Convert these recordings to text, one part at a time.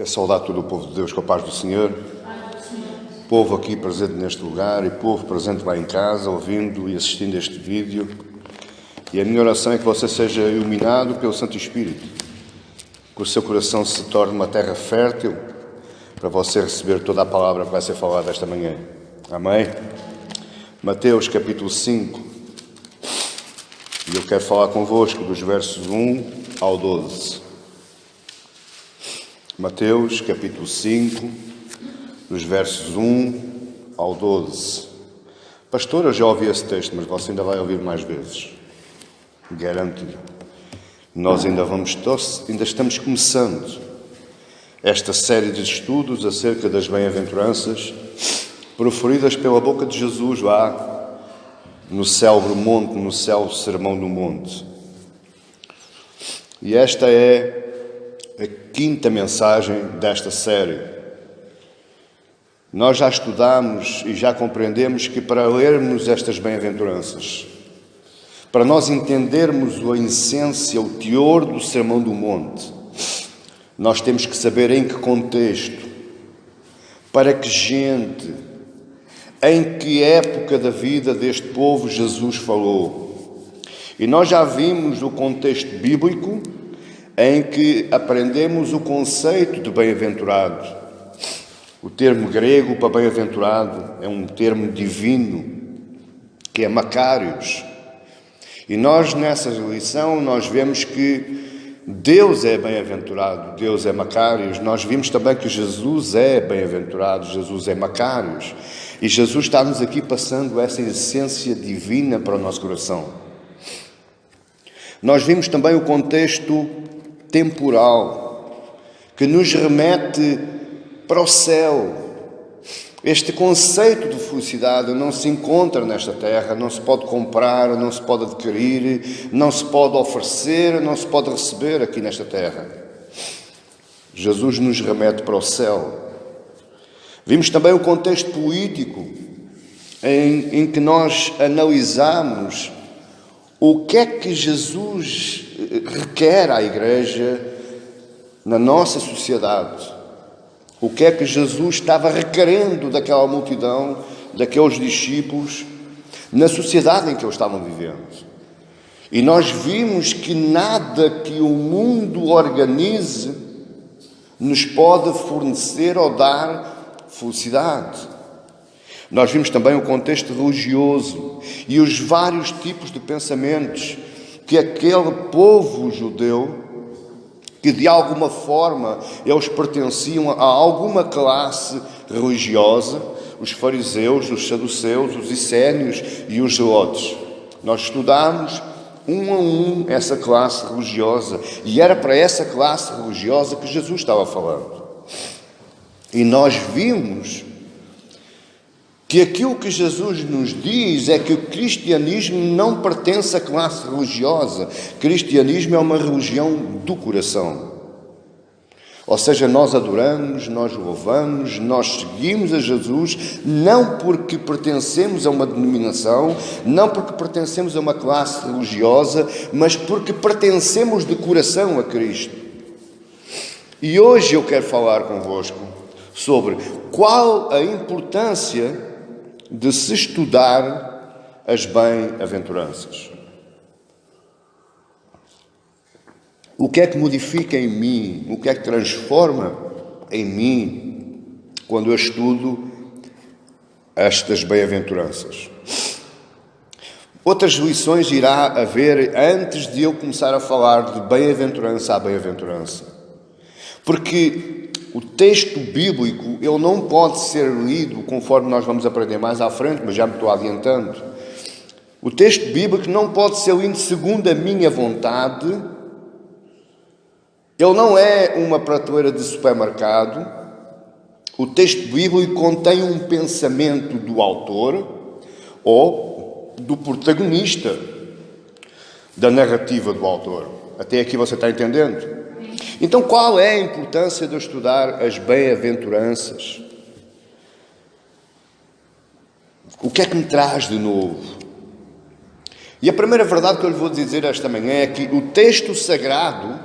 Quero saudar todo o povo de Deus com a paz do Senhor. Povo aqui presente neste lugar e povo presente lá em casa, ouvindo e assistindo este vídeo. E a minha oração é que você seja iluminado pelo Santo Espírito, que o seu coração se torne uma terra fértil para você receber toda a palavra que vai ser falada esta manhã. Amém? Mateus capítulo 5. E eu quero falar convosco dos versos 1 ao 12. Mateus capítulo 5, dos versos 1 ao 12. Pastor, eu já ouvi esse texto, mas você ainda vai ouvir mais vezes. Garanto-lhe. Nós ainda estamos começando esta série de estudos acerca das bem-aventuranças proferidas pela boca de Jesus lá no célebre monte, no célebre sermão do monte. E esta é a quinta mensagem desta série. Nós já estudamos e já compreendemos que para lermos estas bem-aventuranças, para nós entendermos a essência, o teor do Sermão do Monte, nós temos que saber em que contexto, para que gente, em que época da vida deste povo Jesus falou. E nós já vimos o contexto bíblico em que aprendemos o conceito de bem-aventurado. O termo grego para bem-aventurado é um termo divino, que é Macários. E nós, nessa lição, nós vemos que Deus é bem-aventurado, Deus é Macários. Nós vimos também que Jesus é bem-aventurado, Jesus é Macários. E Jesus está-nos aqui passando essa essência divina para o nosso coração. Nós vimos também o contexto temporal, que nos remete para o céu. Este conceito de felicidade não se encontra nesta terra, não se pode comprar, não se pode adquirir, não se pode oferecer, não se pode receber aqui nesta terra. Jesus nos remete para o céu. Vimos também o contexto político, em que nós analisamos o que é que Jesus requer à Igreja na nossa sociedade. O que é que Jesus estava requerendo daquela multidão, daqueles discípulos, na sociedade em que eles estavam vivendo. E nós vimos que nada que o mundo organize nos pode fornecer ou dar felicidade. Nós vimos também o contexto religioso e os vários tipos de pensamentos que aquele povo judeu, que de alguma forma eles pertenciam a alguma classe religiosa, os fariseus, os saduceus, os essénios e os zelotes. Nós estudámos um a um essa classe religiosa e era para essa classe religiosa que Jesus estava falando. E nós vimos que aquilo que Jesus nos diz é que o cristianismo não pertence à classe religiosa. O cristianismo é uma religião do coração. Ou seja, nós adoramos, nós louvamos, nós seguimos a Jesus, não porque pertencemos a uma denominação, não porque pertencemos a uma classe religiosa, mas porque pertencemos de coração a Cristo. E hoje eu quero falar convosco sobre qual a importância de se estudar as bem-aventuranças. O que é que modifica em mim, o que é que transforma em mim quando eu estudo estas bem-aventuranças? Outras lições irá haver antes de eu começar a falar de bem-aventurança a bem-aventurança. Porque o texto bíblico, ele não pode ser lido conforme nós vamos aprender mais à frente, mas já me estou adiantando. O texto bíblico não pode ser lido segundo a minha vontade. Ele não é uma prateleira de supermercado. O texto bíblico contém um pensamento do autor ou do protagonista da narrativa do autor. Até aqui você está entendendo? Então, qual é a importância de eu estudar as bem-aventuranças? O que é que me traz de novo? E a primeira verdade que eu lhe vou dizer esta manhã é que o texto sagrado,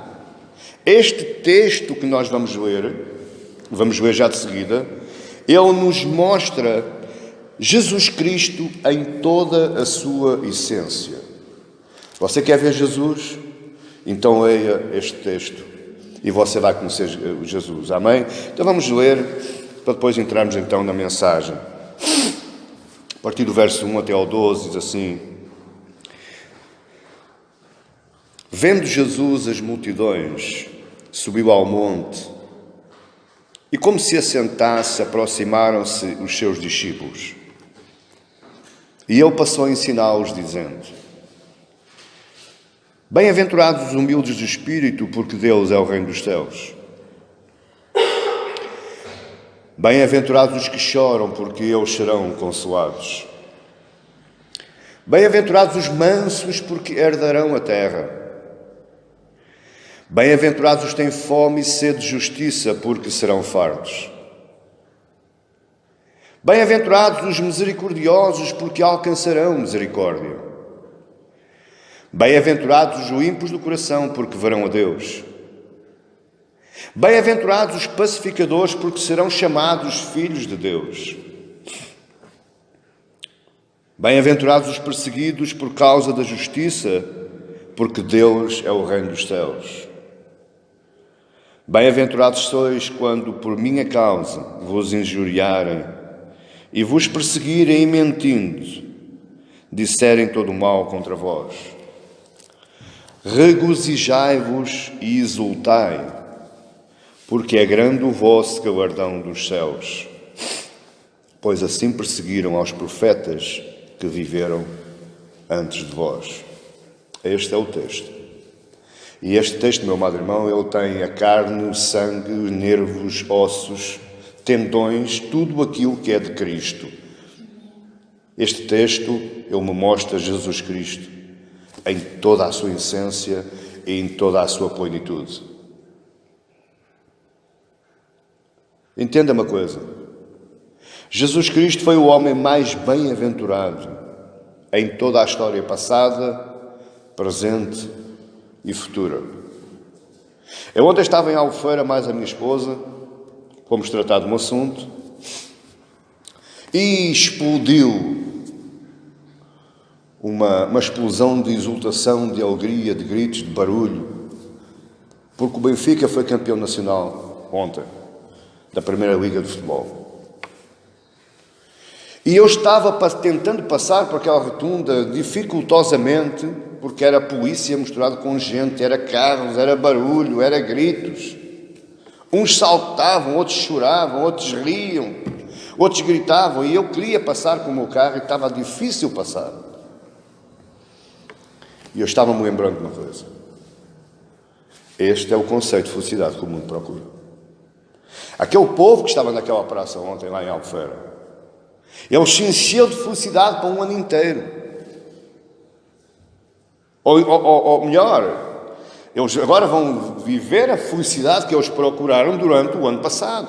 este texto que nós vamos ler, vamos ver já de seguida, ele nos mostra Jesus Cristo em toda a sua essência. Você quer ver Jesus? Então leia este texto e você vai conhecer Jesus. Amém? Então vamos ler, para depois entrarmos então na mensagem. A partir do verso 1 até ao 12 diz assim: Vendo Jesus as multidões, subiu ao monte, e como se assentasse, aproximaram-se os seus discípulos. E ele passou a ensiná-los, dizendo: Bem-aventurados os humildes de espírito, porque deles é o reino dos céus. Bem-aventurados os que choram, porque eles serão consolados. Bem-aventurados os mansos, porque herdarão a terra. Bem-aventurados os que têm fome e sede de justiça, porque serão fartos. Bem-aventurados os misericordiosos, porque alcançarão misericórdia. Bem-aventurados os limpos do coração, porque verão a Deus. Bem-aventurados os pacificadores, porque serão chamados filhos de Deus. Bem-aventurados os perseguidos por causa da justiça, porque deles é o reino dos céus. Bem-aventurados sois quando por minha causa vos injuriarem e vos perseguirem e mentindo, disserem todo o mal contra vós. Regozijai-vos e exultai, porque é grande o vosso galardão dos céus, pois assim perseguiram aos profetas que viveram antes de vós. Este é o texto. E este texto, meu amado irmão, ele tem a carne, o sangue, os nervos, ossos, tendões, tudo aquilo que é de Cristo. Este texto, ele me mostra Jesus Cristo em toda a sua essência e em toda a sua plenitude. Entenda uma coisa. Jesus Cristo foi o homem mais bem-aventurado em toda a história passada, presente e futura. Eu ontem estava em Albufeira, mais a minha esposa, fomos tratar de um assunto, e explodiu uma explosão de exultação, de alegria, de gritos, de barulho, porque o Benfica foi campeão nacional ontem, da Primeira Liga de Futebol. E eu estava tentando passar por aquela rotunda dificultosamente, porque era polícia misturado com gente, era carros, era barulho, era gritos. Uns saltavam, outros choravam, outros riam, outros gritavam, e eu queria passar com o meu carro e estava difícil passar. E eu estava me lembrando de uma coisa. Este é o conceito de felicidade que o mundo procura. Aquele povo que estava naquela praça ontem, lá em Albufeira, ele se encheu de felicidade para um ano inteiro. Ou melhor, eles agora vão viver a felicidade que eles procuraram durante o ano passado.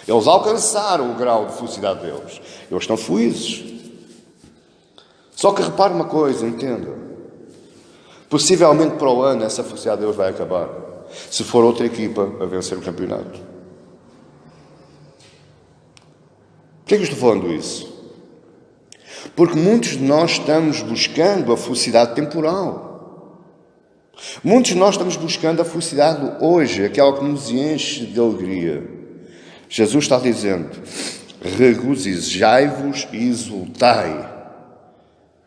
Eles alcançaram o grau de felicidade deles. Eles estão felizes. Só que repare uma coisa, entenda. Possivelmente para o ano essa felicidade deles vai acabar, se for outra equipa a vencer o campeonato. Por que é que eu estou falando isso? Porque muitos de nós estamos buscando a felicidade temporal. Muitos de nós estamos buscando a felicidade hoje, aquela que nos enche de alegria. Jesus está dizendo: regozijai-vos e exultai,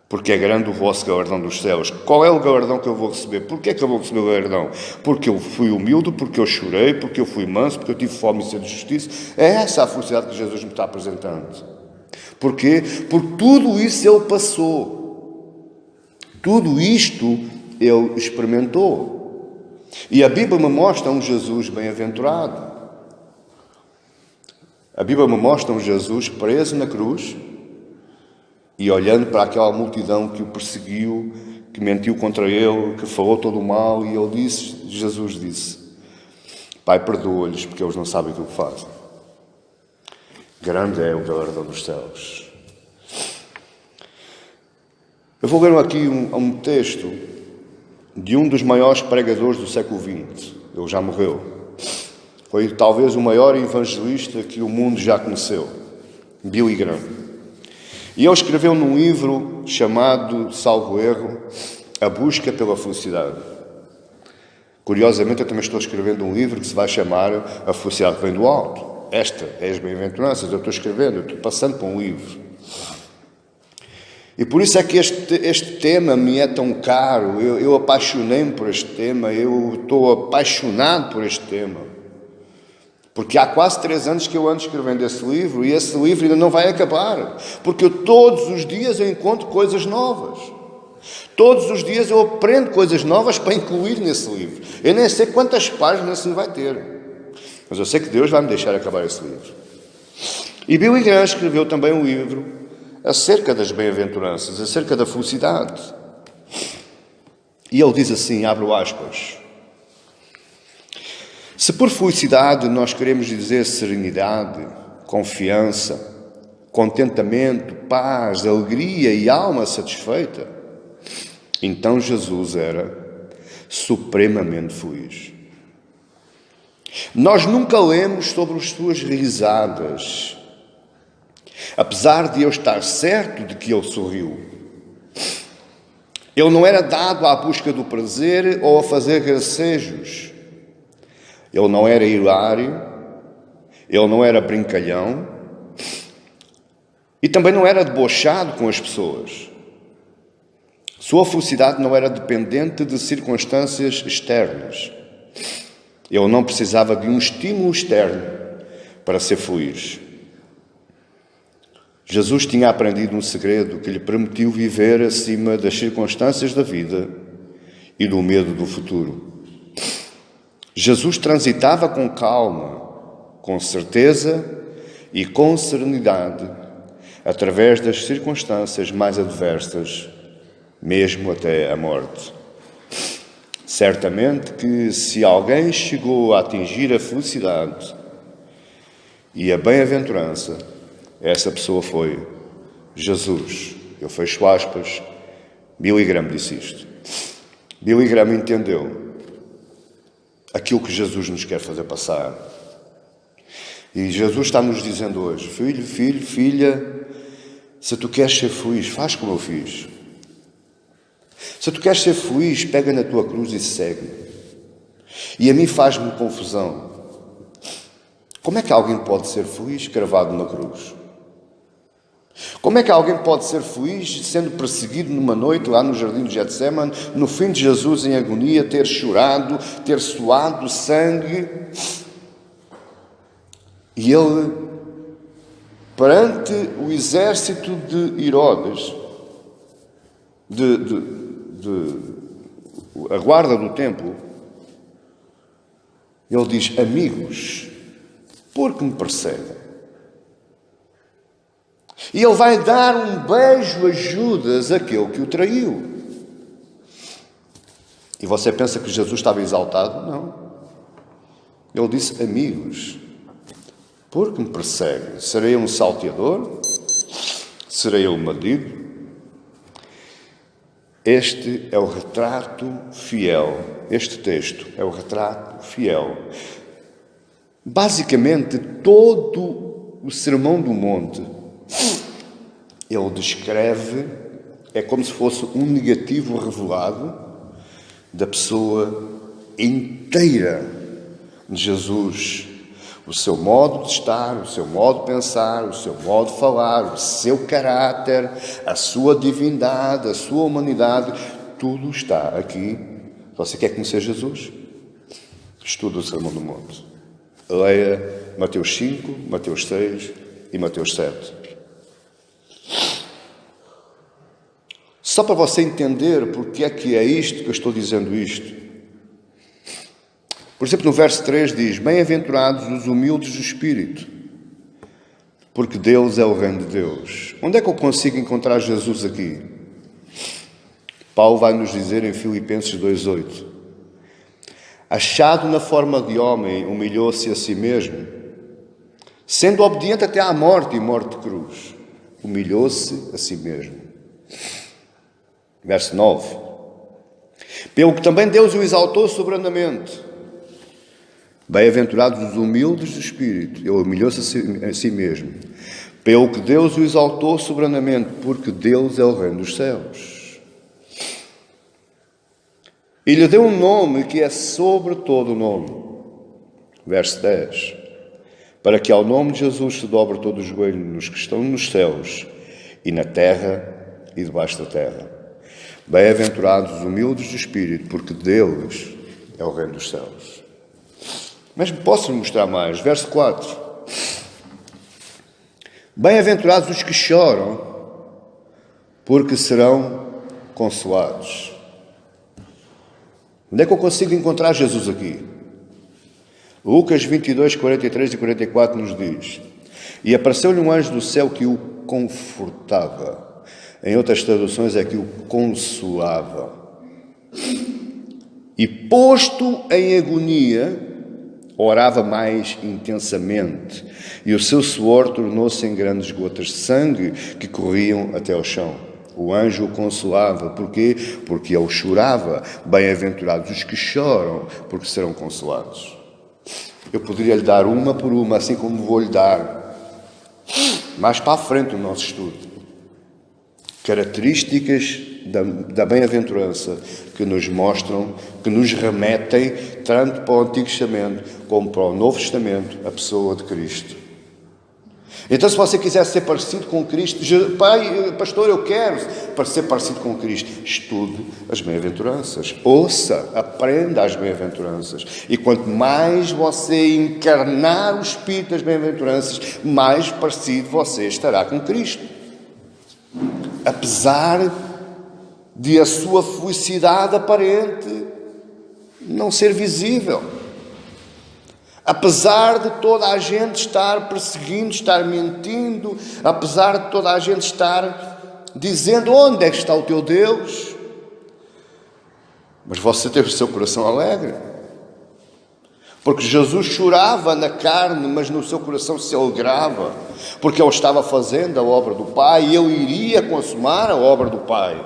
porque é grande o vosso galardão dos céus. Qual é o galardão que eu vou receber? Porquê é que eu vou receber o galardão? Porque eu fui humilde, porque eu chorei, porque eu fui manso, porque eu tive fome e sede de justiça. É essa a felicidade que Jesus me está apresentando. Porquê? Porque tudo isso ele passou. Tudo isto ele experimentou. E a Bíblia me mostra um Jesus bem-aventurado. A Bíblia me mostra um Jesus preso na cruz e olhando para aquela multidão que o perseguiu, que mentiu contra ele, que falou todo o mal, e ele disse, Jesus disse: Pai, perdoa-lhes, porque eles não sabem o que fazem. Grande é o galardão dos céus. Eu vou ler aqui um texto de um dos maiores pregadores do século XX. Ele já morreu. Foi talvez o maior evangelista que o mundo já conheceu, Billy Graham. E ele escreveu num livro chamado, salvo erro, A Busca pela Felicidade. Curiosamente, eu também estou escrevendo um livro que se vai chamar A Felicidade que Vem do Alto. Esta é as bem-aventuranças, eu estou escrevendo, eu estou passando para um livro. E por isso é que este tema me é tão caro, eu apaixonei-me por este tema, eu estou apaixonado por este tema. Porque há quase 3 anos que eu ando escrevendo esse livro e esse livro ainda não vai acabar. Porque todos os dias eu encontro coisas novas. Todos os dias eu aprendo coisas novas para incluir nesse livro. Eu nem sei quantas páginas ele vai ter. Mas eu sei que Deus vai me deixar acabar esse livro. E Billy Graham escreveu também um livro acerca das bem-aventuranças, acerca da felicidade. E ele diz assim, abro aspas: se por felicidade nós queremos dizer serenidade, confiança, contentamento, paz, alegria e alma satisfeita, então Jesus era supremamente feliz. Nós nunca lemos sobre as suas risadas, apesar de eu estar certo de que ele sorriu. Ele não era dado à busca do prazer ou a fazer gracejos. Ele não era hilário, ele não era brincalhão e também não era debochado com as pessoas. Sua felicidade não era dependente de circunstâncias externas. Ele não precisava de um estímulo externo para ser feliz. Jesus tinha aprendido um segredo que lhe permitiu viver acima das circunstâncias da vida e do medo do futuro. Jesus transitava com calma, com certeza e com serenidade através das circunstâncias mais adversas, mesmo até a morte. Certamente que se alguém chegou a atingir a felicidade e a bem-aventurança, essa pessoa foi Jesus. Eu fecho aspas, Billy Graham disse isto. Billy Graham entendeu aquilo que Jesus nos quer fazer passar. E Jesus está nos dizendo hoje, filho, filha, se tu queres ser feliz, faz como eu fiz. Se tu queres ser feliz, pega na tua cruz e segue. E a mim faz-me confusão. Como é que alguém pode ser feliz cravado numa cruz? Como é que alguém pode ser feliz sendo perseguido numa noite lá no jardim de Getsemane, no fim de Jesus em agonia, ter chorado, ter suado sangue, e ele, perante o exército de Herodes, a guarda do templo, ele diz, amigos, por que me perseguem? E ele vai dar um beijo a Judas, aquele que o traiu. E você pensa que Jesus estava exaltado? Não. Ele disse, amigos, por que me perseguem? Serei um salteador? Serei um bandido? Este é o retrato fiel. Este texto é o retrato fiel. Basicamente, todo o Sermão do Monte, ele descreve, é como se fosse um negativo revelado da pessoa inteira de Jesus. O seu modo de estar, o seu modo de pensar, o seu modo de falar, o seu caráter, a sua divindade, a sua humanidade, tudo está aqui. Você quer conhecer Jesus? Estuda o Sermão do Monte. Leia Mateus 5, Mateus 6 e Mateus 7. Só para você entender porque é que é isto que eu estou dizendo isto. Por exemplo, no verso 3 diz, bem-aventurados os humildes de espírito, porque deles é o reino de Deus. Onde é que eu consigo encontrar Jesus aqui? Paulo vai nos dizer em Filipenses 2,8, achado na forma de homem, humilhou-se a si mesmo, sendo obediente até à morte e morte de cruz. Humilhou-se a si mesmo. Verso 9. Pelo que também Deus o exaltou soberanamente Bem-aventurados os humildes de espírito, ele humilhou-se a si mesmo, pelo que Deus o exaltou soberanamente, porque Deus é o Reino dos céus. E lhe deu um nome que é sobre todo o nome. Verso 10. Para que ao nome de Jesus se dobre todo o joelho nos que estão nos céus e na terra e debaixo da terra. Bem-aventurados os humildes de espírito, porque Deus é o Reino dos céus. Mas posso mostrar mais. Verso 4. Bem-aventurados os que choram, porque serão consolados. Onde é que eu consigo encontrar Jesus aqui? Lucas 22, 43 e 44 nos diz: E apareceu-lhe um anjo do céu que o confortava. Em outras traduções é que o consolava. E posto em agonia, orava mais intensamente, e o seu suor tornou-se em grandes gotas de sangue que corriam até ao chão. O anjo o consolava. Porquê? Porque ele chorava. Bem-aventurados os que choram, porque serão consolados. Eu poderia lhe dar uma por uma, assim como vou lhe dar mais para a frente no nosso estudo. Características da bem-aventurança que nos mostram, que nos remetem, tanto para o Antigo Testamento como para o Novo Testamento, a pessoa de Cristo. Então, se você quiser ser parecido com Cristo, pai, pastor, eu quero ser parecido com Cristo, estude as bem-aventuranças, ouça, aprenda as bem-aventuranças. E quanto mais você encarnar o espírito das bem-aventuranças, mais parecido você estará com Cristo. Apesar de a sua felicidade aparente não ser visível. Apesar de toda a gente estar perseguindo, estar mentindo, apesar de toda a gente estar dizendo onde é que está o teu Deus, mas você tem o seu coração alegre. Porque Jesus chorava na carne, mas no seu coração se alegrava, porque ele estava fazendo a obra do Pai e ele iria consumar a obra do Pai.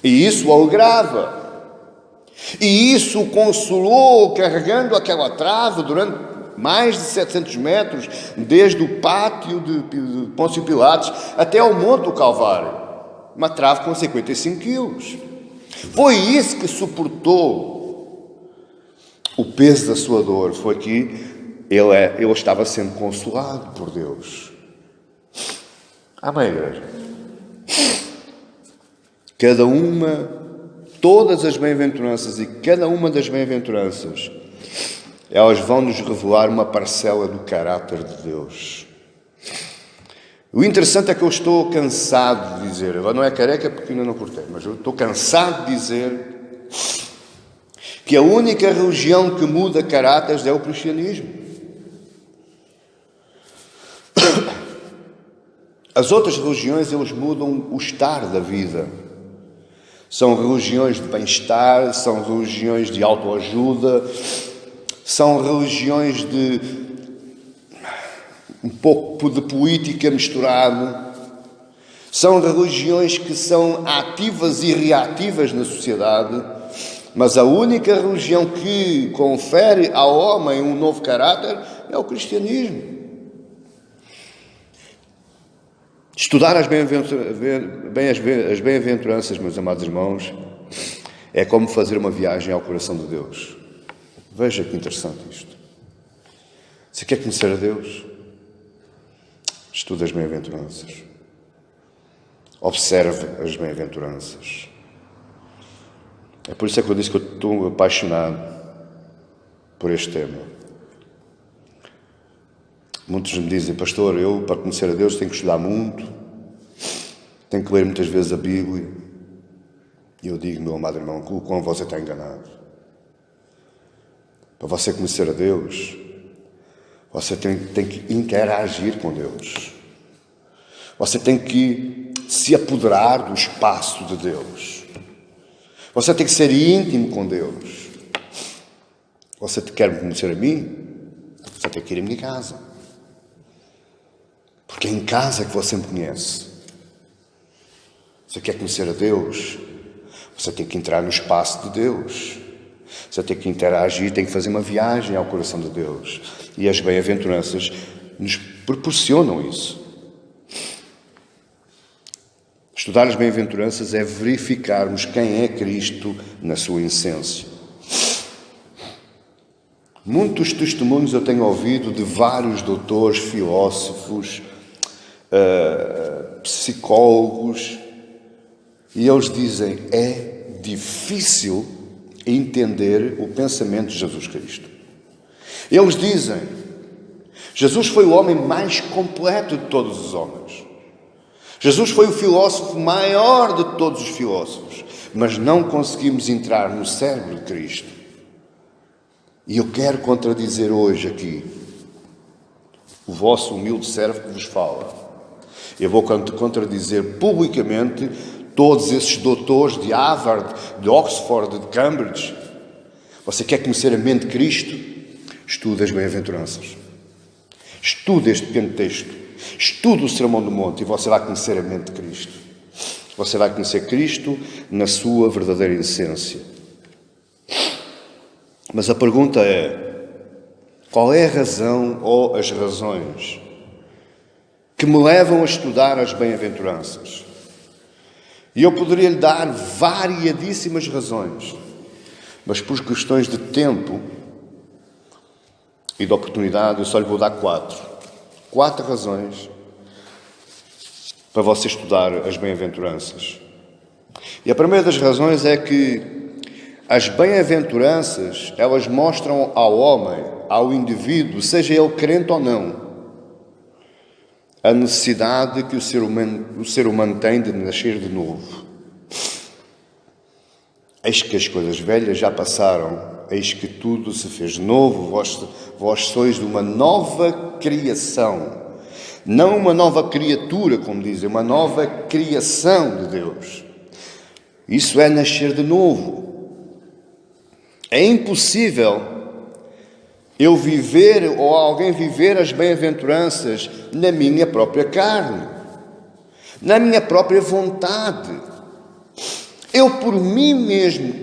E isso o alegrava. E isso o consolou, carregando aquela trave durante mais de 700 metros, desde o pátio de Pôncio Pilatos até ao Monte do Calvário. Uma trave com 55 quilos. Foi isso que suportou o peso da sua dor. Foi que ele estava sendo consolado por Deus. Amém, igreja? Todas as bem-aventuranças e cada uma das bem-aventuranças, elas vão nos revelar uma parcela do caráter de Deus. O interessante é que eu estou cansado de dizer, agora não é careca porque ainda não cortei, mas eu estou cansado de dizer que a única religião que muda caráteres é o cristianismo. As outras religiões, eles mudam o estar da vida. São religiões de bem-estar, são religiões de autoajuda, são religiões de um pouco de política misturado. São religiões que são ativas e reativas na sociedade, mas a única religião que confere ao homem um novo caráter é o cristianismo. Estudar as bem-aventuranças, meus amados irmãos, é como fazer uma viagem ao coração de Deus. Veja que interessante isto. Se quer conhecer a Deus, estude as bem-aventuranças. Observe as bem-aventuranças. É por isso que eu disse que eu estou apaixonado por este tema. Muitos me dizem, pastor, eu para conhecer a Deus tenho que estudar muito, tenho que ler muitas vezes a Bíblia. E eu digo, meu amado irmão, como você está enganado. Para você conhecer a Deus, você tem que interagir com Deus. Você tem que se apoderar do espaço de Deus. Você tem que ser íntimo com Deus. Você quer me conhecer a mim? Você tem que ir à minha casa. Porque é em casa que você me conhece. Você quer conhecer a Deus? Você tem que entrar no espaço de Deus. Você tem que interagir, tem que fazer uma viagem ao coração de Deus. E as bem-aventuranças nos proporcionam isso. Estudar as bem-aventuranças é verificarmos quem é Cristo na sua essência. Muitos testemunhos eu tenho ouvido de vários doutores, filósofos, psicólogos, e eles dizem, é difícil entender o pensamento de Jesus Cristo. Eles dizem, Jesus foi o homem mais completo de todos os homens. Jesus foi o filósofo maior de todos os filósofos, mas não conseguimos entrar no cérebro de Cristo. E eu quero contradizer hoje aqui o vosso humilde servo que vos fala. Eu vou contradizer publicamente todos esses doutores de Harvard, de Oxford, de Cambridge. Você quer conhecer a mente de Cristo? Estude as bem-aventuranças. Estude este pequeno texto. Estude o Sermão do Monte e você vai conhecer a mente de Cristo. Você vai conhecer Cristo na sua verdadeira essência. Mas a pergunta é, qual é a razão ou as razões que me levam a estudar as bem-aventuranças? E eu poderia lhe dar variadíssimas razões, mas por questões de tempo e de oportunidade, eu só lhe vou dar 4. 4 razões para você estudar as bem-aventuranças. E a primeira das razões é que as bem-aventuranças, elas mostram ao homem, ao indivíduo, seja ele crente ou não, a necessidade que o ser humano tem de nascer de novo. Eis que as coisas velhas já passaram, eis que tudo se fez novo, vós sois de uma nova criação. Não uma nova criatura, como dizem, uma nova criação de Deus. Isso é nascer de novo. É impossível eu viver ou alguém viver as bem-aventuranças na minha própria carne, na minha própria vontade. Eu por mim mesmo,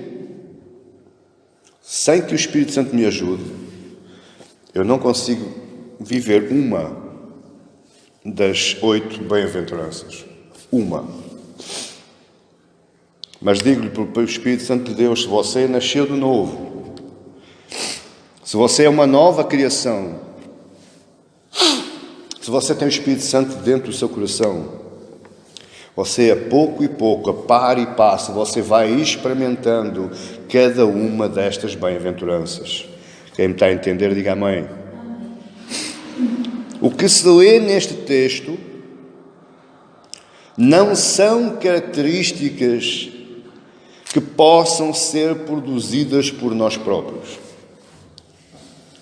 sem que o Espírito Santo me ajude, eu não consigo viver uma das 8 bem-aventuranças. Uma. Mas digo-lhe pelo Espírito Santo de Deus, se você nasceu de novo, se você é uma nova criação, se você tem o Espírito Santo dentro do seu coração, você a pouco e pouco, a par e passo, você vai experimentando cada uma destas bem-aventuranças. Quem me está a entender, diga amém. O que se lê neste texto não são características que possam ser produzidas por nós próprios.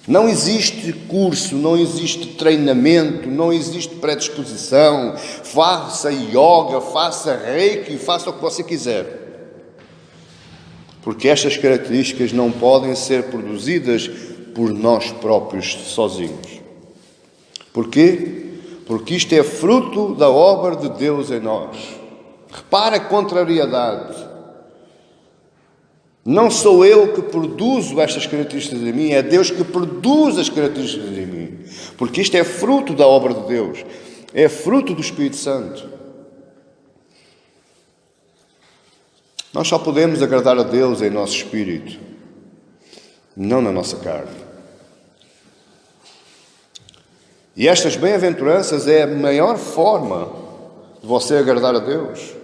Não existe curso, não existe treinamento, não existe predisposição. Faça yoga, faça reiki, faça o que você quiser. Porque estas características não podem ser produzidas por nós próprios sozinhos. Porquê? Porque isto é fruto da obra de Deus em nós. Repara a contrariedade. Não sou eu que produzo estas características em mim, é Deus que produz as características em mim. Porque isto é fruto da obra de Deus, é fruto do Espírito Santo. Nós só podemos agradar a Deus em nosso espírito, não na nossa carne. E estas bem-aventuranças é a maior forma de você agradar a Deus.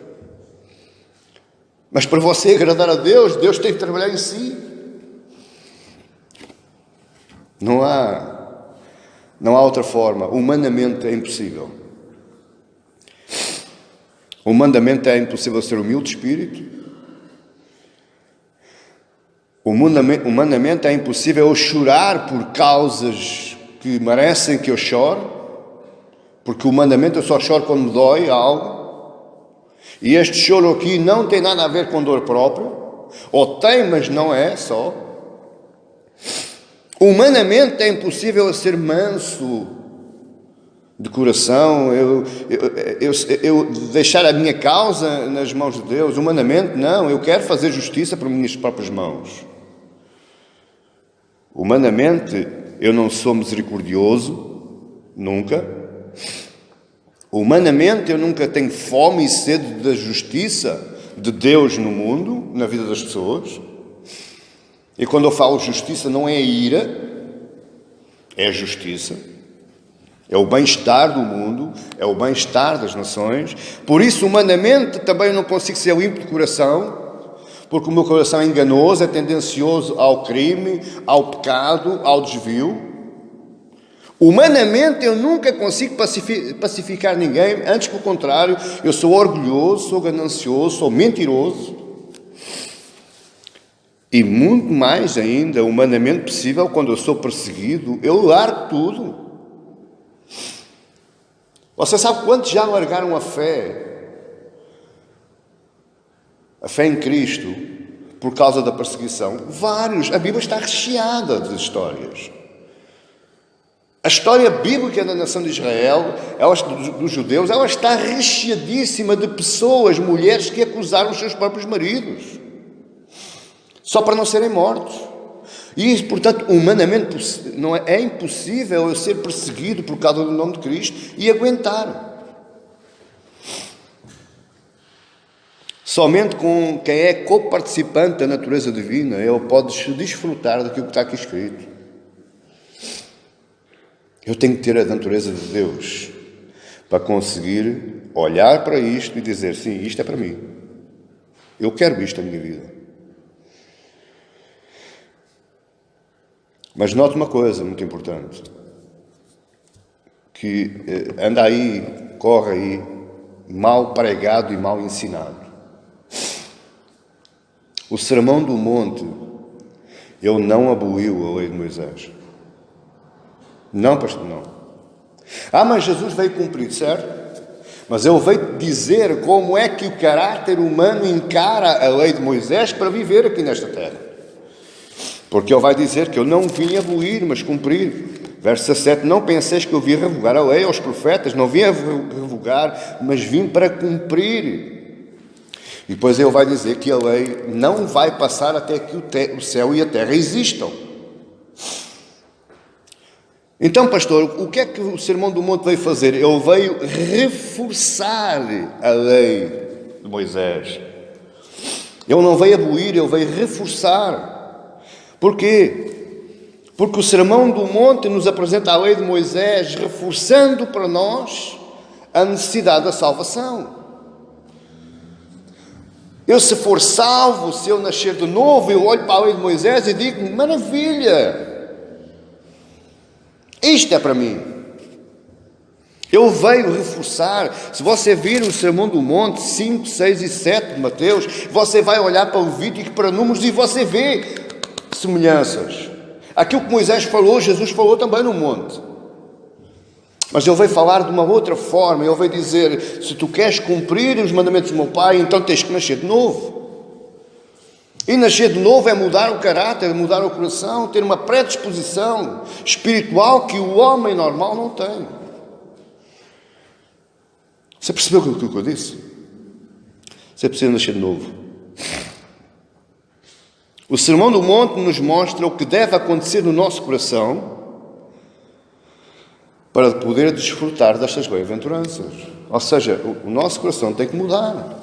Mas para você agradar a Deus, Deus tem que trabalhar em si. Não há outra forma. Humanamente é impossível. Humanamente é impossível ser humilde de espírito. Humanamente é impossível eu chorar por causas que merecem que eu chore. Porque humanamente eu só choro quando me dói algo. E este choro aqui não tem nada a ver com dor própria, ou tem, mas não é só. Humanamente é impossível eu ser manso de coração, eu deixar a minha causa nas mãos de Deus. Humanamente não, eu quero fazer justiça por minhas próprias mãos. Humanamente, eu não sou misericordioso, nunca. Humanamente, eu nunca tenho fome e sede da justiça de Deus no mundo, na vida das pessoas. E quando eu falo justiça, não é ira, é justiça. É o bem-estar do mundo, é o bem-estar das nações. Por isso, humanamente, também eu não consigo ser limpo de coração, porque o meu coração é enganoso, é tendencioso ao crime, ao pecado, ao desvio. Humanamente, eu nunca consigo pacificar ninguém, antes pelo contrário, eu sou orgulhoso, sou ganancioso, sou mentiroso. E muito mais ainda, humanamente possível, quando eu sou perseguido, eu largo tudo. Você sabe quantos já largaram a fé em Cristo, por causa da perseguição? Vários. A Bíblia está recheada de histórias. A história bíblica da nação de Israel, dos judeus, ela está recheadíssima de pessoas, mulheres que acusaram os seus próprios maridos, só para não serem mortos. E, portanto, humanamente é impossível eu ser perseguido por causa do nome de Cristo e aguentar. Somente com quem é coparticipante da natureza divina, ele pode desfrutar daquilo que está aqui escrito. Eu tenho que ter a natureza de Deus para conseguir olhar para isto e dizer, sim, isto é para mim. Eu quero isto na minha vida. Mas note uma coisa muito importante, que anda aí, corre aí, mal pregado e mal ensinado. O Sermão do Monte, ele não aboliu a lei de Moisés. Não, pastor, não. Mas Jesus veio cumprir, certo? Mas ele veio dizer como é que o caráter humano encara a lei de Moisés para viver aqui nesta terra. Porque ele vai dizer que eu não vim abolir, mas cumprir. Verso 17, não penseis que eu vim revogar a lei aos profetas, não vim a revogar, mas vim para cumprir. E depois ele vai dizer que a lei não vai passar até que o céu e a terra existam. Então, pastor, o que é que o Sermão do Monte veio fazer? Ele veio reforçar a lei de Moisés. Ele não veio abolir, ele veio reforçar. Porquê? Porque o Sermão do Monte nos apresenta a lei de Moisés, reforçando para nós a necessidade da salvação. Eu, se for salvo, se eu nascer de novo, eu olho para a lei de Moisés e digo, maravilha! Isto é para mim. Ele veio reforçar. Se você vir o Sermão do Monte 5, 6 e 7 de Mateus, você vai olhar para o Levítico e para Números e você vê semelhanças. Aquilo que Moisés falou, Jesus falou também no monte. Mas ele veio falar de uma outra forma. Ele veio dizer, se tu queres cumprir os mandamentos do meu Pai, então tens que nascer de novo. E nascer de novo é mudar o caráter, mudar o coração, ter uma predisposição espiritual que o homem normal não tem. Você percebeu aquilo que eu disse? Você precisa nascer de novo. O Sermão do Monte nos mostra o que deve acontecer no nosso coração para poder desfrutar destas bem-aventuranças. Ou seja, o nosso coração tem que mudar.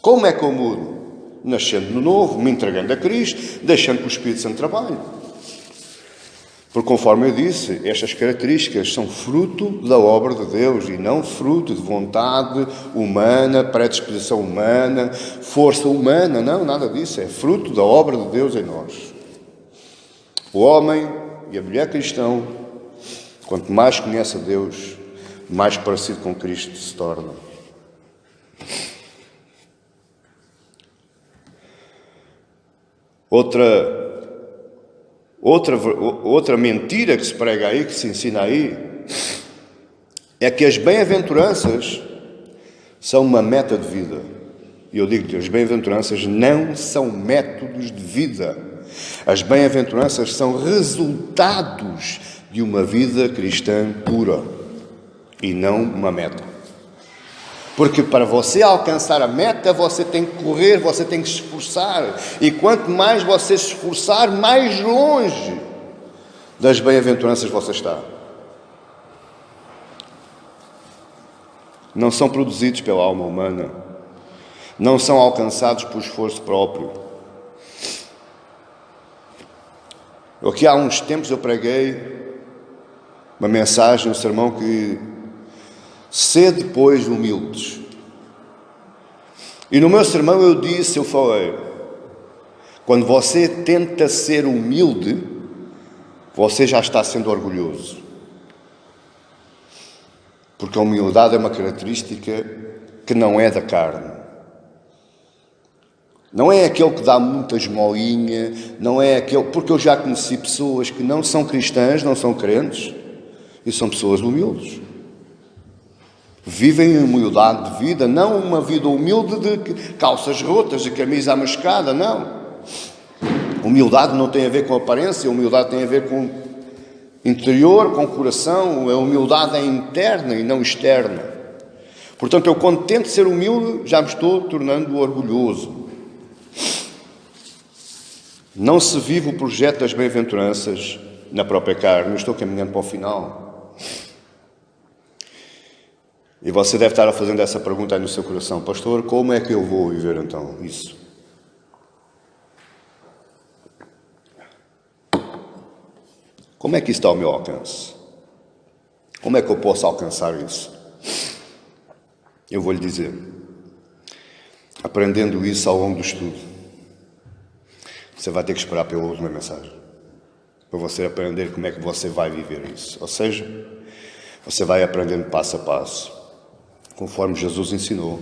Como é que eu mudo? Nascendo de novo, me entregando a Cristo, deixando que o Espírito Santo trabalhe. Porque, conforme eu disse, estas características são fruto da obra de Deus e não fruto de vontade humana, predisposição humana, força humana. Não, nada disso. É fruto da obra de Deus em nós. O homem e a mulher cristão, quanto mais conhece a Deus, mais parecido com Cristo se torna. Outra mentira que se prega aí, que se ensina aí, é que as bem-aventuranças são uma meta de vida. E eu digo que as bem-aventuranças não são métodos de vida. As bem-aventuranças são resultados de uma vida cristã pura e não uma meta. Porque para você alcançar a meta, você tem que correr, você tem que se esforçar. E quanto mais você se esforçar, mais longe das bem-aventuranças você está. Não são produzidos pela alma humana. Não são alcançados por esforço próprio. Aqui há uns tempos eu preguei uma mensagem, um sermão que sede, pois, humildes. E no meu sermão eu falei, quando você tenta ser humilde, você já está sendo orgulhoso. Porque a humildade é uma característica que não é da carne. Não é aquele que dá muita esmolinha, não é aquele... Porque eu já conheci pessoas que não são cristãs, não são crentes, e são pessoas humildes. Vivem em humildade de vida, não uma vida humilde de calças rotas, de camisa amascada, não. Humildade não tem a ver com aparência, humildade tem a ver com interior, com coração. A humildade é interna e não externa. Portanto, eu quando tento ser humilde, já me estou tornando orgulhoso. Não se vive o projeto das bem-aventuranças na própria carne. Eu estou caminhando para o final. E você deve estar fazendo essa pergunta aí no seu coração. Pastor, como é que eu vou viver então isso? Como é que isso está ao meu alcance? Como é que eu posso alcançar isso? Eu vou lhe dizer. Aprendendo isso ao longo do estudo. Você vai ter que esperar pela última mensagem. Para você aprender como é que você vai viver isso. Ou seja, você vai aprendendo passo a passo. Conforme Jesus ensinou,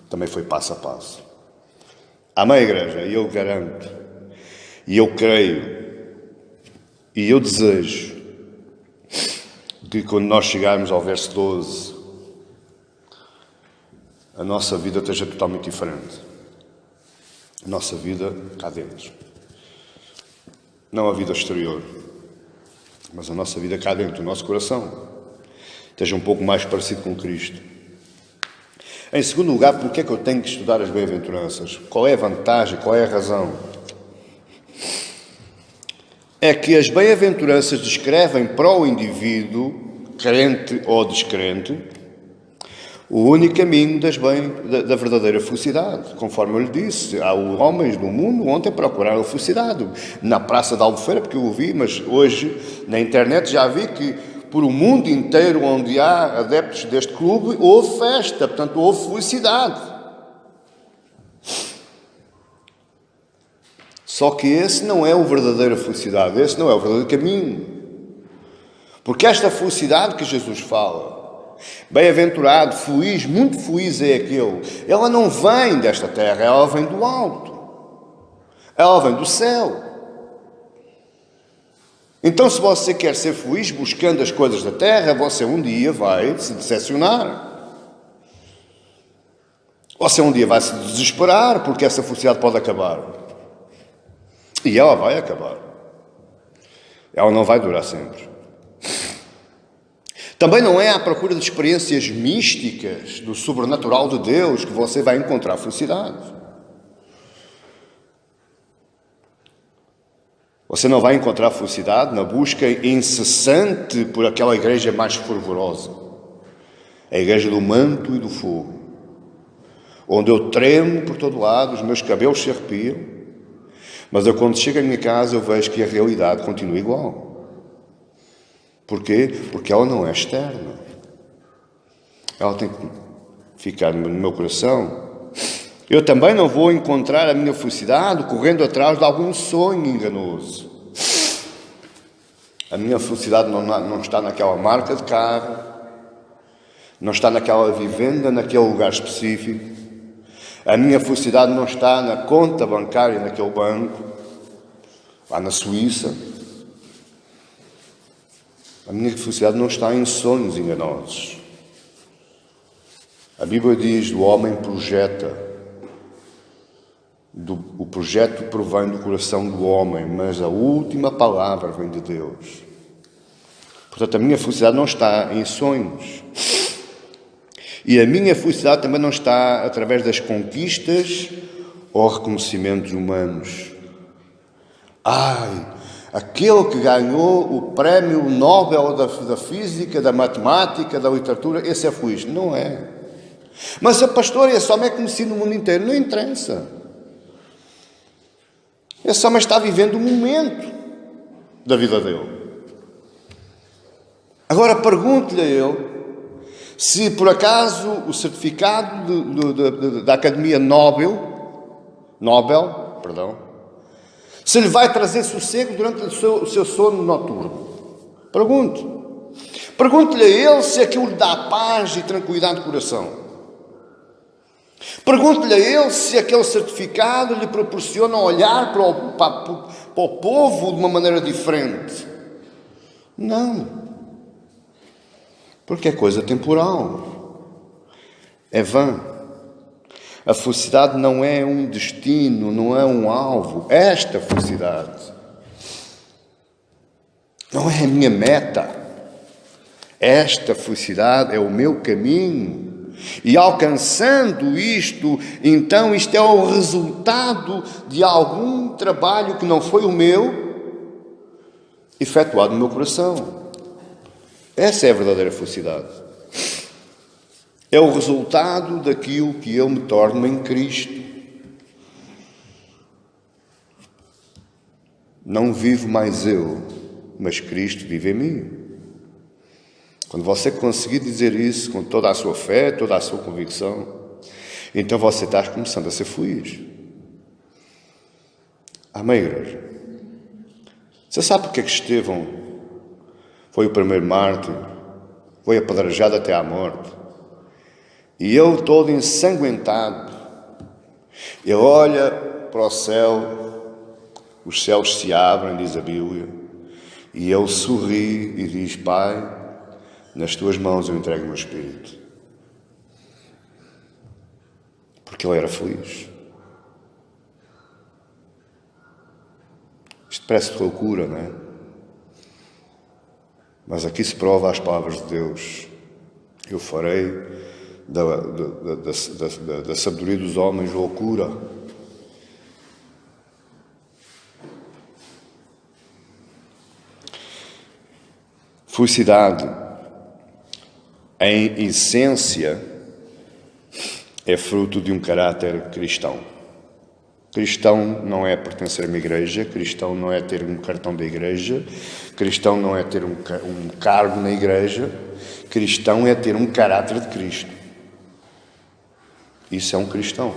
também foi passo a passo. Amém, igreja? E eu garanto, e eu creio, e eu desejo que quando nós chegarmos ao verso 12, a nossa vida esteja totalmente diferente. A nossa vida cá dentro. Não a vida exterior, mas a nossa vida cá dentro, o nosso coração, esteja um pouco mais parecido com Cristo. Em segundo lugar, porque é que eu tenho que estudar as bem-aventuranças? Qual é a vantagem? Qual é a razão? É que as bem-aventuranças descrevem para o indivíduo, crente ou descrente, o único caminho da verdadeira felicidade. Conforme eu lhe disse, há homens no mundo ontem procuraram a felicidade. Na Praça da Albufeira, porque eu ouvi, mas hoje na internet já vi que por o mundo inteiro onde há adeptos deste clube, houve festa, portanto houve felicidade. Só que esse não é o verdadeira felicidade, esse não é o verdadeiro caminho. Porque esta felicidade que Jesus fala, bem-aventurado, feliz, muito feliz é aquele, ela não vem desta terra, ela vem do alto, ela vem do céu. Então, se você quer ser feliz buscando as coisas da terra, você um dia vai se decepcionar. Você um dia vai se desesperar, porque essa felicidade pode acabar. E ela vai acabar. Ela não vai durar sempre. Também não é à procura de experiências místicas do sobrenatural de Deus que você vai encontrar felicidade. Você não vai encontrar felicidade na busca incessante por aquela igreja mais fervorosa. A igreja do manto e do fogo. Onde eu tremo por todo lado, os meus cabelos se arrepiam. Mas eu quando chego à minha casa eu vejo que a realidade continua igual. Porquê? Porque ela não é externa. Ela tem que ficar no meu coração. Eu também não vou encontrar a minha felicidade correndo atrás de algum sonho enganoso. A minha felicidade não está naquela marca de carro, não está naquela vivenda, naquele lugar específico. A minha felicidade não está na conta bancária naquele banco, lá na Suíça. A minha felicidade não está em sonhos enganosos. A Bíblia diz: o homem projeta. O projeto provém do coração do homem, mas a última palavra vem de Deus. Portanto, a minha felicidade não está em sonhos. E a minha felicidade também não está através das conquistas ou reconhecimentos humanos. Ai, aquele que ganhou o prémio Nobel da Física, da Matemática, da Literatura, esse é feliz. Não é. Mas a pastor, esse homem é conhecido no mundo inteiro. Não interessa. Esse homem está vivendo um momento da vida dele. Agora pergunte-lhe a ele se por acaso o certificado da Academia Nobel, se lhe vai trazer sossego durante o seu sono noturno. Pergunte. Pergunte-lhe a ele se aquilo lhe dá paz e tranquilidade de coração. Pergunte-lhe a ele se aquele certificado lhe proporciona olhar para o povo de uma maneira diferente. Não. Porque é coisa temporal. É vã. A felicidade não é um destino, não é um alvo. Esta felicidade não é a minha meta. Esta felicidade é o meu caminho. E alcançando isto, então isto é o resultado de algum trabalho que não foi o meu, efetuado no meu coração. Essa é a verdadeira felicidade. É o resultado daquilo que eu me torno em Cristo. Não vivo mais eu, mas Cristo vive em mim. Quando você conseguir dizer isso com toda a sua fé, toda a sua convicção, então você está começando a ser feliz. Amém, igreja? Você sabe porque é que Estevão foi o primeiro mártir, foi apedrejado até à morte, e ele todo ensanguentado, ele olha para o céu, os céus se abrem, diz a Bíblia, e ele sorri e diz: Pai, nas tuas mãos eu entrego o meu espírito. Porque ele era feliz. Isto parece loucura, não é? Mas aqui se prova as palavras de Deus. Eu farei da sabedoria dos homens loucura. Felicidade, em essência, é fruto de um caráter cristão. Cristão não é pertencer a uma igreja, cristão não é ter um cartão da igreja, cristão não é ter um cargo na igreja, cristão é ter um caráter de Cristo. Isso é um cristão.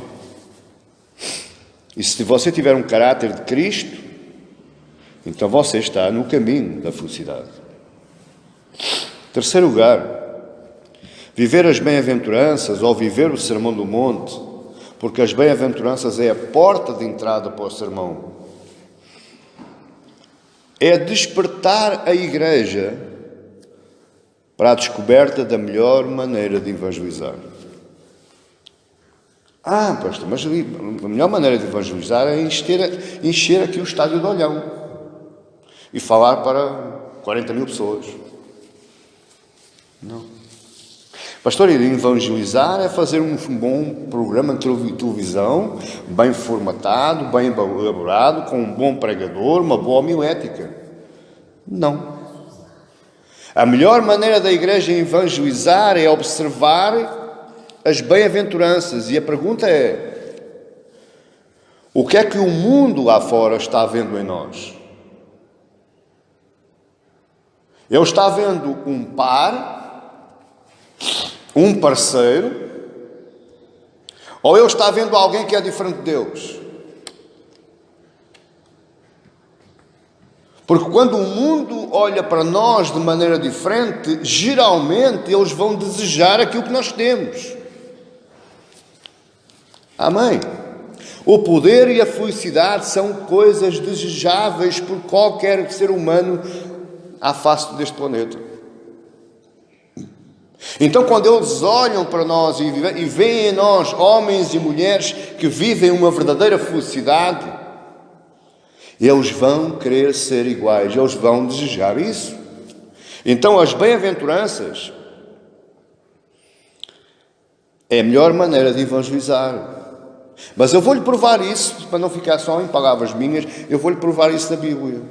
E se você tiver um caráter de Cristo, então você está no caminho da felicidade. Terceiro lugar, viver as bem-aventuranças ou viver o Sermão do Monte, porque as bem-aventuranças é a porta de entrada para o sermão. É despertar a igreja para a descoberta da melhor maneira de evangelizar. Pastor, mas a melhor maneira de evangelizar é encher aqui o estádio de Olhão e falar para 40 mil pessoas. Não. Pastor, evangelizar é fazer um bom programa de televisão, bem formatado, bem elaborado, com um bom pregador, uma boa homilética. Não. A melhor maneira da igreja evangelizar é observar as bem-aventuranças. E a pergunta é: o que é que o mundo lá fora está vendo em nós? Ele está vendo um par, um parceiro, ou ele está vendo alguém que é diferente de Deus? Porque quando o mundo olha para nós de maneira diferente, geralmente eles vão desejar aquilo que nós temos. Amém? O poder e a felicidade são coisas desejáveis por qualquer ser humano à face deste planeta. Então, quando eles olham para nós e veem em nós homens e mulheres que vivem uma verdadeira felicidade, eles vão querer ser iguais, eles vão desejar isso. Então, as bem-aventuranças É a melhor maneira de evangelizar. Mas eu vou-lhe provar isso, para não ficar só em palavras minhas, eu vou-lhe provar isso da Bíblia.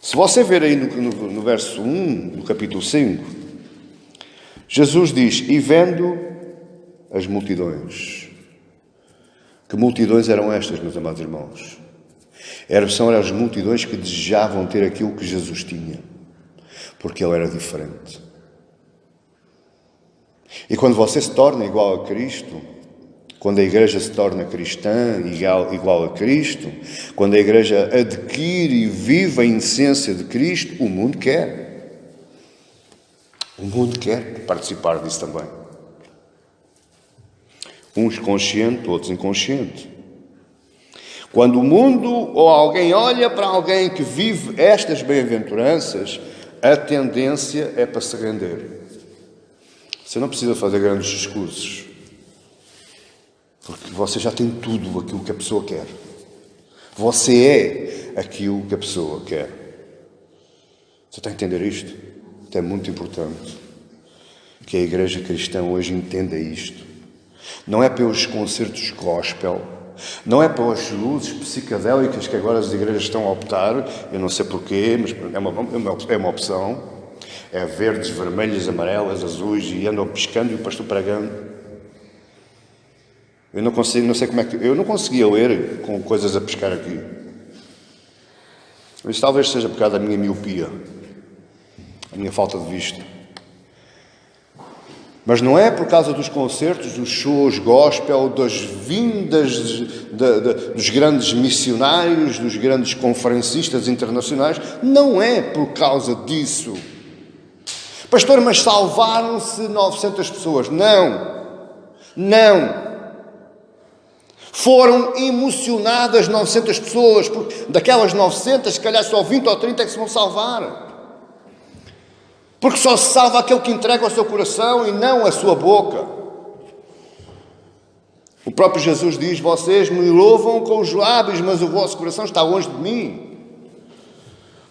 Se você ver aí no verso 1, do capítulo 5, Jesus diz, e vendo as multidões. Que multidões eram estas, meus amados irmãos? São as multidões que desejavam ter aquilo que Jesus tinha, porque ele era diferente. E quando você se torna igual a Cristo, quando a igreja se torna cristã, igual a Cristo, quando a igreja adquire e vive a essência de Cristo, o mundo quer. O mundo quer participar disso também. Uns conscientes, outros inconscientes. Quando o mundo ou alguém olha para alguém que vive estas bem-aventuranças, a tendência é para se render. Você não precisa fazer grandes discursos, porque você já tem tudo aquilo que a pessoa quer. Você é aquilo que a pessoa quer. Você está a entender isto? Isto é muito importante. Que a igreja cristã hoje entenda isto. Não é pelos concertos gospel, não é pelas luzes psicadélicas que agora as igrejas estão a optar, eu não sei porquê, mas é uma opção. É verdes, vermelhas, amarelas, azuis, e andam piscando e o pastor pregando. Eu não sei como é que... Eu não conseguia ler com coisas a piscar aqui. Isso talvez seja por causa da minha miopia, a minha falta de vista. Mas não é por causa dos concertos, dos shows gospel, das vindas dos grandes missionários, dos grandes conferencistas internacionais. Não é por causa disso. Pastor, mas salvaram-se 900 pessoas. Não. Foram emocionadas 900 pessoas, porque daquelas 900, se calhar só 20 ou 30 é que se vão salvar. Porque só se salva aquele que entrega o seu coração e não a sua boca. O próprio Jesus diz, vocês me louvam com os lábios, mas o vosso coração está longe de mim.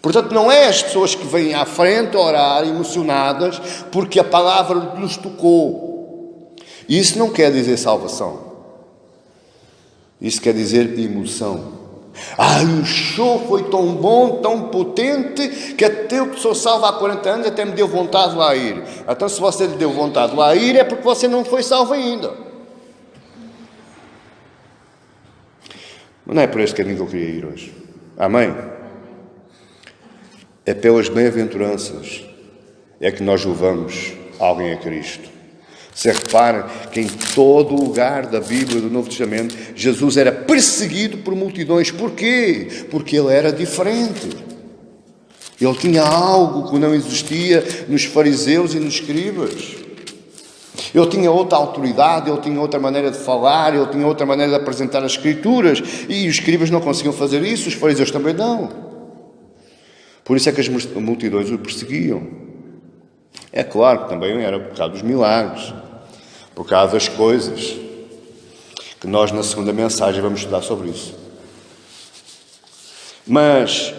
Portanto, não é as pessoas que vêm à frente orar emocionadas porque a palavra lhes tocou. Isso não quer dizer salvação. Isso quer dizer emoção. O show foi tão bom, tão potente, que até eu que sou salvo há 40 anos até me deu vontade de lá ir. Então, se você lhe deu vontade de lá ir, é porque você não foi salvo ainda. Mas não é por esse caminho que eu queria ir hoje. Amém? É pelas bem-aventuranças é que nós levamos alguém a Cristo. Você repara que em todo o lugar da Bíblia do Novo Testamento, Jesus era perseguido por multidões. Porquê? Porque ele era diferente. Ele tinha algo que não existia nos fariseus e nos escribas. Ele tinha outra autoridade, ele tinha outra maneira de falar, ele tinha outra maneira de apresentar as Escrituras. E os escribas não conseguiam fazer isso, os fariseus também não. Por isso é que as multidões o perseguiam. É claro que também era por causa dos milagres, por causa das coisas, que nós na segunda mensagem vamos estudar sobre isso. Mas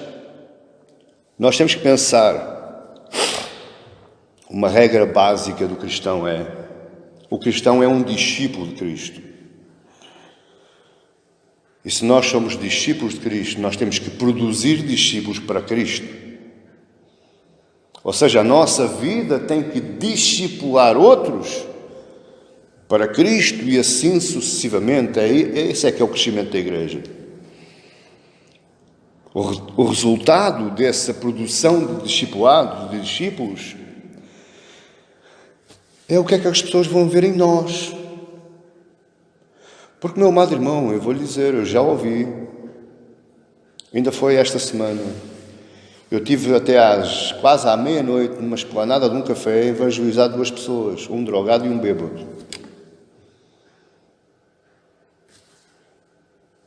nós temos que pensar, uma regra básica do cristão o cristão é um discípulo de Cristo. E se nós somos discípulos de Cristo, nós temos que produzir discípulos para Cristo. Ou seja, a nossa vida tem que discipular outros para Cristo e assim sucessivamente. Esse é que é o crescimento da igreja. O resultado dessa produção de discipulado, de discípulos, é o que é que as pessoas vão ver em nós. Porque, meu amado irmão, eu vou lhe dizer, eu já ouvi, ainda foi esta semana, eu tive até quase à meia-noite, numa esplanada de um café, a evangelizar 2 pessoas, um drogado e um bêbado.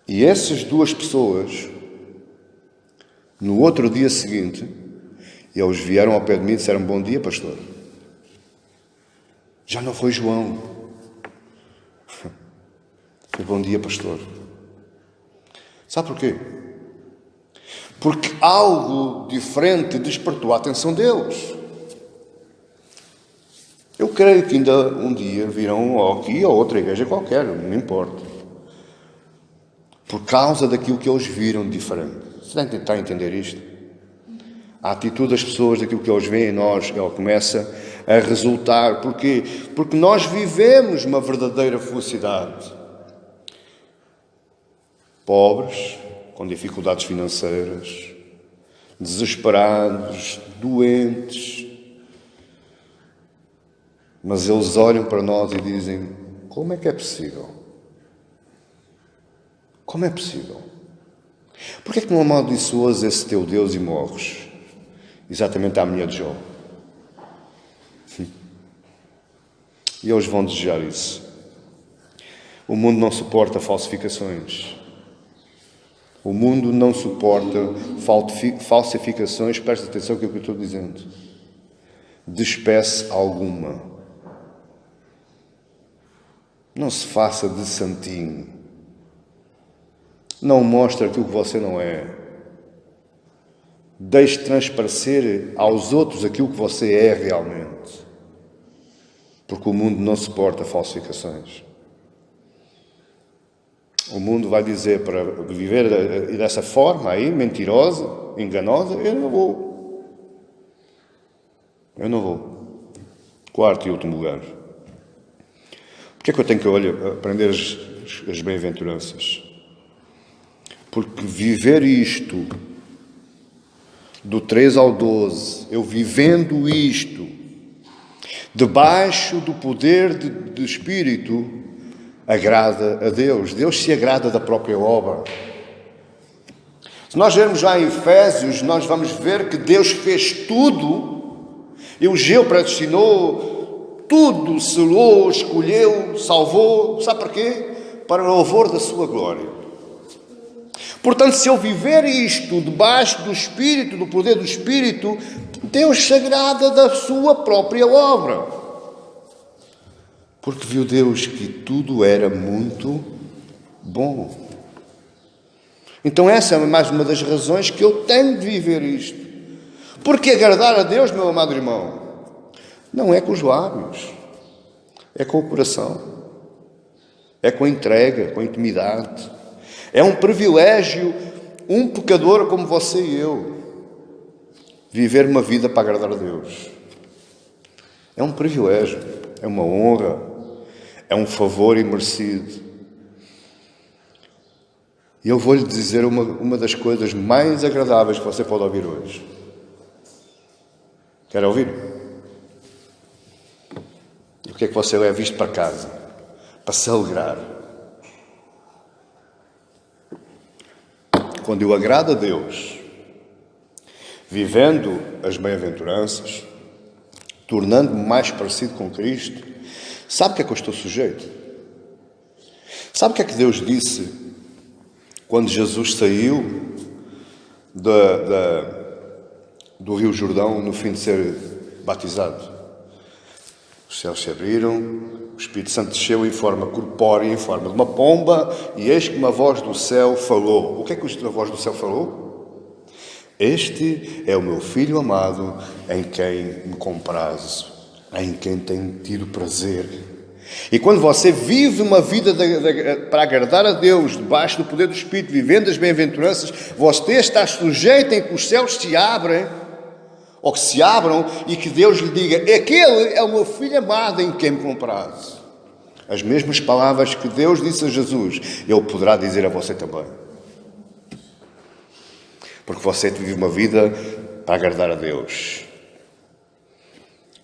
E essas 2 pessoas, no outro dia seguinte, eles vieram ao pé de mim e disseram, bom dia, pastor. Já não foi João. Bom dia, pastor. Sabe porquê? Porque algo diferente despertou a atenção deles. Eu creio que ainda um dia virão aqui ou outra igreja qualquer, não importa. Por causa daquilo que eles viram de diferente. Você está a entender isto? A atitude das pessoas, daquilo que eles veem em nós, ela começa a resultar. Porquê? Porque nós vivemos uma verdadeira felicidade. Pobres, com dificuldades financeiras, desesperados, doentes. Mas eles olham para nós e dizem: como é que é possível? Como é possível? Porquê é que não amaldiçoas esse teu Deus e morres? Exatamente à mulher de Jó. E eles vão desejar isso. O mundo não suporta falsificações. O mundo não suporta falsificações. Presta atenção no que eu estou dizendo. De espécie alguma. Não se faça de santinho. Não mostre aquilo que você não é. Deixe transparecer aos outros aquilo que você é realmente. Porque o mundo não suporta falsificações. O mundo vai dizer para viver dessa forma aí, mentirosa, enganosa, eu não vou. Eu não vou. Quarto e último lugar. Porquê é que eu tenho que aprender as bem-aventuranças? Porque viver isto, do 3 ao 12, eu vivendo isto, debaixo do poder do Espírito, agrada a Deus. Deus se agrada da própria obra. Se nós vermos já em Efésios, nós vamos ver que Deus fez tudo, elegeu, predestinou, tudo, selou, escolheu, salvou. Sabe para quê? Para o louvor da sua glória. Portanto, se eu viver isto debaixo do Espírito, do poder do Espírito, Deus se agrada da sua própria obra. Porque viu Deus que tudo era muito bom. Então essa é mais uma das razões que eu tenho de viver isto. Porque agradar a Deus, meu amado irmão, não é com os lábios, é com o coração, é com a entrega, com a intimidade. É um privilégio, um pecador como você e eu, viver uma vida para agradar a Deus. É um privilégio, é uma honra, é um favor imerecido. E eu vou-lhe dizer uma das coisas mais agradáveis que você pode ouvir hoje. Quer ouvir? E o que é que você leva isto para casa? Para se alegrar. Quando eu agrado a Deus, vivendo as bem-aventuranças, tornando-me mais parecido com Cristo, sabe o que é que eu estou sujeito? Sabe o que é que Deus disse quando Jesus saiu do Rio Jordão no fim de ser batizado? Os céus se abriram, o Espírito Santo desceu em forma corpórea, em forma de uma pomba, e eis que uma voz do céu falou. O que é que a voz do céu falou? Este é o meu Filho amado, em quem me comprazo, em quem tenho tido prazer. E quando você vive uma vida para agradar a Deus, debaixo do poder do Espírito, vivendo as bem-aventuranças, você está sujeito em que os céus se abrem, ou que se abram, e que Deus lhe diga: aquele é o meu Filho amado em quem me comprazo. As mesmas palavras que Deus disse a Jesus, Ele poderá dizer a você também. Porque você vive uma vida para agradar a Deus.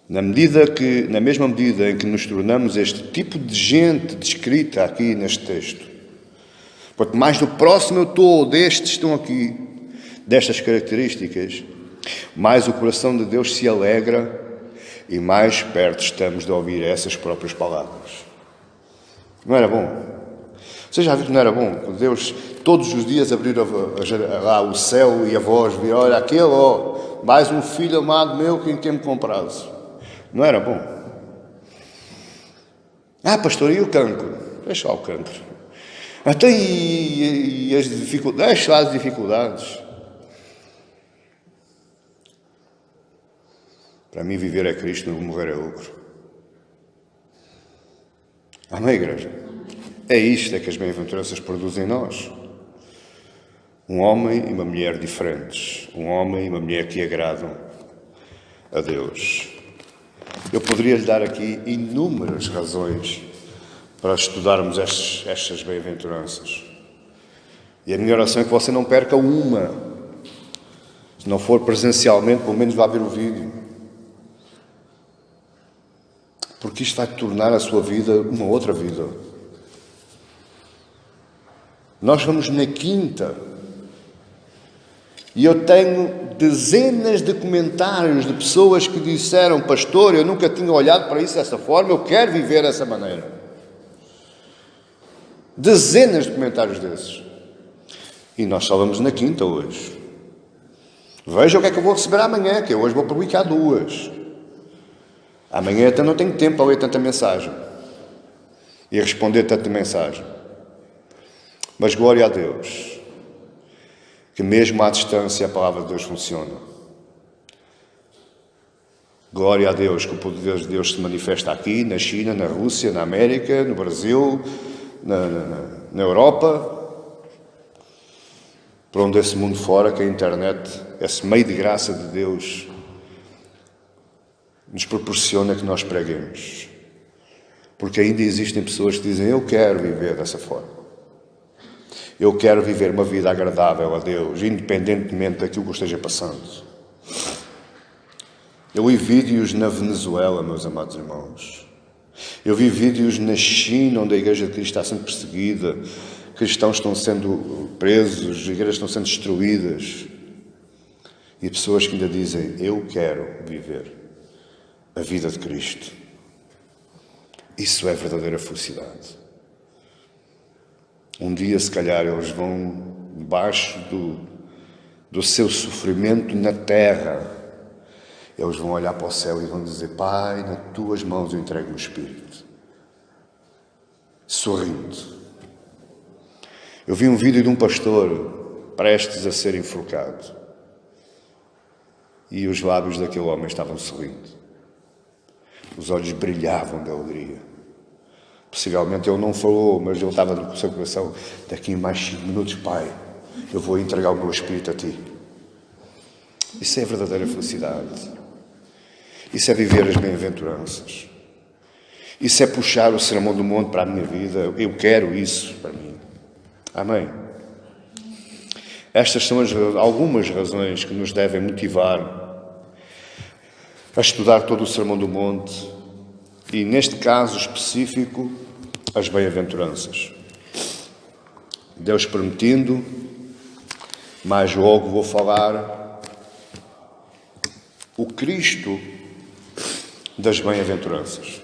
Na mesma medida em que nos tornamos este tipo de gente descrita aqui neste texto, quanto mais do próximo eu estou destes estão aqui, destas características, mais o coração de Deus se alegra e mais perto estamos de ouvir essas próprias palavras. Não era bom? Você já viu que não era bom? Deus todos os dias abrir lá o céu e a voz vir: olha, aquele, mais um filho amado meu em quem me comprazo. Não era bom? Pastor, e o cancro? Deixa lá o cancro. Até e as dificuldades? Deixa lá as dificuldades. Para mim, viver é Cristo, morrer é lucro. Amém, igreja? É isto que as bem-aventuranças produzem em nós. Um homem e uma mulher diferentes. Um homem e uma mulher que agradam a Deus. Eu poderia lhe dar aqui inúmeras razões para estudarmos estas bem-aventuranças. E a minha oração é que você não perca uma. Se não for presencialmente, pelo menos vá ver o vídeo. Porque isto vai tornar a sua vida uma outra vida. Nós vamos na quinta. E eu tenho dezenas de comentários de pessoas que disseram: pastor, eu nunca tinha olhado para isso dessa forma, eu quero viver dessa maneira. Dezenas de comentários desses. E nós só vamos na quinta hoje. Veja o que é que eu vou receber amanhã, que eu hoje vou publicar 2. Amanhã até não tenho tempo para ler tanta mensagem e responder tanta mensagem. Mas glória a Deus, que mesmo à distância a palavra de Deus funciona. Glória a Deus que o poder de Deus se manifesta aqui, na China, na Rússia, na América, no Brasil, na Europa, por onde esse mundo fora, que a internet, esse meio de graça de Deus, nos proporciona que nós preguemos. Porque ainda existem pessoas que dizem: eu quero viver dessa forma. Eu quero viver uma vida agradável a Deus, independentemente daquilo que eu esteja passando. Eu vi vídeos na Venezuela, meus amados irmãos. Eu vi vídeos na China, onde a Igreja de Cristo está sendo perseguida, cristãos estão sendo presos, igrejas estão sendo destruídas. E pessoas que ainda dizem: eu quero viver a vida de Cristo. Isso é verdadeira felicidade. Um dia, se calhar, eles vão debaixo do seu sofrimento na terra. Eles vão olhar para o céu e vão dizer: Pai, nas tuas mãos eu entrego o meu espírito. Sorrindo. Eu vi um vídeo de um pastor prestes a ser enforcado. E os lábios daquele homem estavam sorrindo. Os olhos brilhavam de alegria. Possivelmente ele não falou, mas ele estava no seu coração: daqui a mais 5 minutos, Pai, eu vou entregar o meu espírito a Ti. Isso é verdadeira felicidade. Isso é viver as bem-aventuranças. Isso é puxar o sermão do monte para a minha vida. Eu quero isso para mim. Amém? Estas são algumas razões que nos devem motivar a estudar todo o sermão do monte e, neste caso específico, as bem-aventuranças. Deus permitindo, mais logo vou falar o Cristo das bem-aventuranças.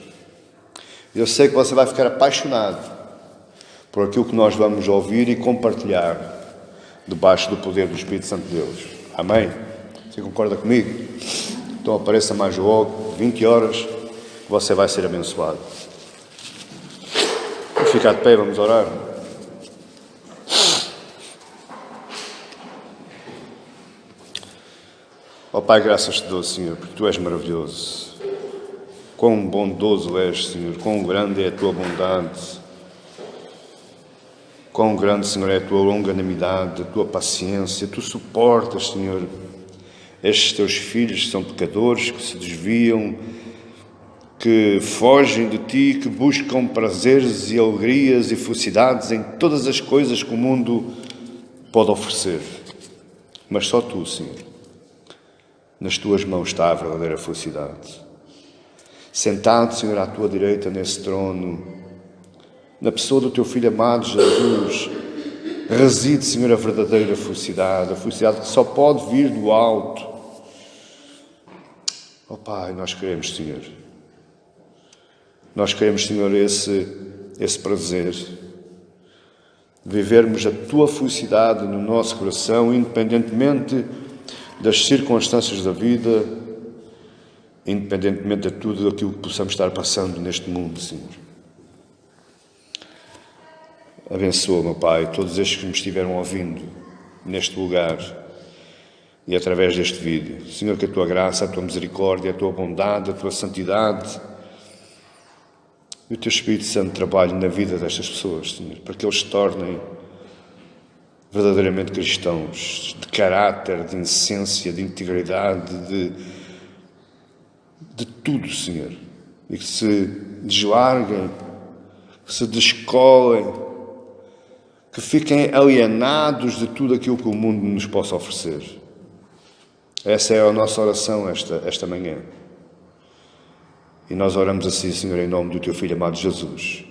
Eu sei que você vai ficar apaixonado por aquilo que nós vamos ouvir e compartilhar debaixo do poder do Espírito Santo de Deus. Amém? Você concorda comigo? Então apareça mais logo, 20 horas, que você vai ser abençoado. Vamos ficar de pé, vamos orar. Ó Pai, graças te dou, Senhor, porque Tu és maravilhoso. Quão bondoso és, Senhor, quão grande é a Tua bondade. Quão grande, Senhor, é a Tua longanimidade, a Tua paciência. Tu suportas, Senhor, estes Teus filhos que são pecadores, que se desviam, que fogem de Ti, que buscam prazeres e alegrias e felicidades em todas as coisas que o mundo pode oferecer. Mas só Tu, Senhor, nas Tuas mãos está a verdadeira felicidade. Sentado, Senhor, à Tua direita nesse trono, na pessoa do Teu Filho amado, Jesus, reside, Senhor, a verdadeira felicidade, a felicidade que só pode vir do alto. Oh Pai, nós queremos, Senhor. Nós queremos, Senhor, esse prazer. Vivermos a Tua felicidade no nosso coração, independentemente das circunstâncias da vida, independentemente de tudo aquilo que possamos estar passando neste mundo, Senhor. Abençoa, meu Pai, todos estes que me estiveram ouvindo neste lugar e através deste vídeo. Senhor, que a Tua graça, a Tua misericórdia, a Tua bondade, a Tua santidade E o Teu Espírito Santo trabalhe na vida destas pessoas, Senhor, para que eles se tornem verdadeiramente cristãos, de caráter, de essência, de integridade, de tudo, Senhor. E que se deslarguem, que se descolem, que fiquem alienados de tudo aquilo que o mundo nos possa oferecer. Essa é a nossa oração esta manhã. E nós oramos assim, Senhor, em nome do Teu Filho amado Jesus,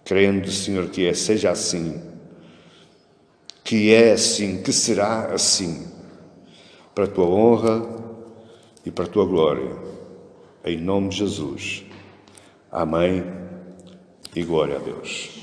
crendo, Senhor, que seja assim, que é assim, que será assim, para a Tua honra e para a Tua glória. Em nome de Jesus. Amém e glória a Deus.